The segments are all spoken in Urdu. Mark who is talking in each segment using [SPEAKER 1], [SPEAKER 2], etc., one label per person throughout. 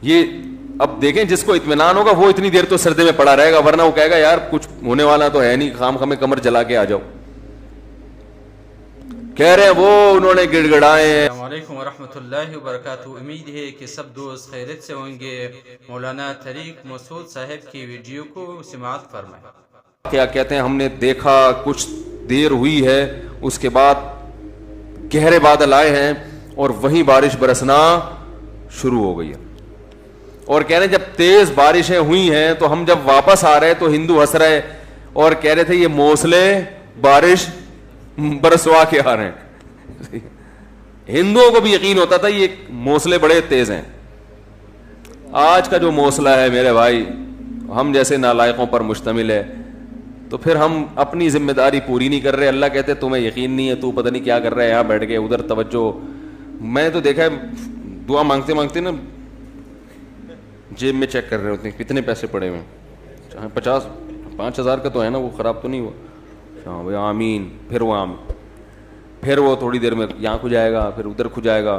[SPEAKER 1] یہ اب دیکھیں جس کو اطمینان ہوگا وہ اتنی دیر تو سردی میں پڑا رہے گا, ورنہ وہ کہے گا یار کچھ ہونے والا تو ہے نہیں, خام خامے کمر جلا کے آ جاؤ. کہہ رہے ہیں وہ انہوں نے گڑ گڑائے.
[SPEAKER 2] السلام علیکم ورحمۃ اللہ وبرکاتہ. امید ہے کہ سب دوست خیریت سے ہوں گے. مولانا طریق مسعود صاحب کی ویڈیو کو سماعت فرمائیں.
[SPEAKER 1] کیا کہتے ہیں, ہم نے دیکھا کچھ دیر ہوئی ہے, اس کے بعد گہرے بادل آئے ہیں اور وہیں بارش برسنا شروع ہو گئی ہے. اور کہہ رہے ہیں جب تیز بارشیں ہوئی ہیں تو ہم جب واپس آ رہے تو ہندو ہنس رہے اور کہہ رہے تھے یہ موسلے بارش برسوا کے آ رہے ہیں. ہندوؤں کو بھی یقین ہوتا تھا یہ موسلے بڑے تیز ہیں. آج کا جو موسلہ ہے میرے بھائی ہم جیسے نالائقوں پر مشتمل ہے, تو پھر ہم اپنی ذمہ داری پوری نہیں کر رہے. اللہ کہتے تمہیں یقین نہیں ہے, تو پتہ نہیں کیا کر رہا ہے یہاں بیٹھ کے, ادھر توجہ. میں تو دیکھا ہے دعا مانگتے مانگتے نا جیب میں چیک کر رہے ہوتے ہیں کتنے پیسے پڑے ہوئے ہیں, 5,000 کا تو ہے نا, وہ خراب تو نہیں ہوا. ہاں بھائی آمین. پھر وہ تھوڑی دیر میں یہاں کھو جائے گا, پھر ادھر کھو جائے گا.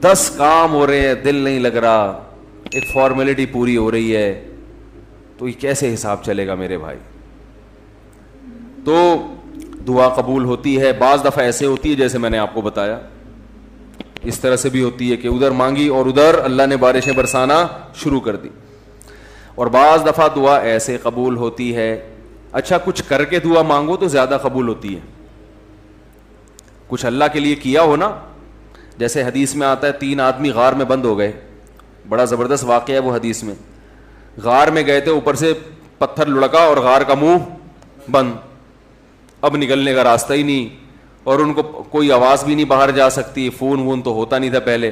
[SPEAKER 1] 10 کام ہو رہے ہیں, دل نہیں لگ رہا, ایک فارمیلٹی پوری ہو رہی ہے, تو یہ کیسے حساب چلے گا میرے بھائی. تو دعا قبول ہوتی ہے. بعض دفعہ ایسے ہوتی ہے جیسے میں نے آپ کو بتایا, اس طرح سے بھی ہوتی ہے کہ ادھر مانگی اور ادھر اللہ نے بارشیں برسانا شروع کر دی. اور بعض دفعہ دعا ایسے قبول ہوتی ہے, اچھا کچھ کر کے دعا مانگو تو زیادہ قبول ہوتی ہے. کچھ اللہ کے لیے کیا ہو نا, جیسے حدیث میں آتا ہے 3 آدمی غار میں بند ہو گئے, بڑا زبردست واقعہ ہے وہ حدیث میں. غار میں گئے تھے, اوپر سے پتھر لڑکا اور غار کا منہ بند, اب نکلنے کا راستہ ہی نہیں, اور ان کو کوئی آواز بھی نہیں باہر جا سکتی, فون وون تو ہوتا نہیں تھا پہلے.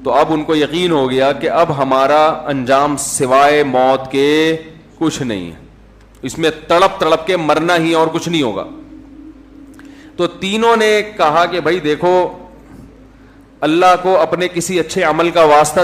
[SPEAKER 1] تو اب ان کو یقین ہو گیا کہ اب ہمارا انجام سوائے موت کے کچھ نہیں ہے, اس میں تڑپ تڑپ کے مرنا ہی اور کچھ نہیں ہوگا. تو تینوں نے کہا کہ بھائی دیکھو اللہ کو اپنے کسی اچھے عمل کا واسطہ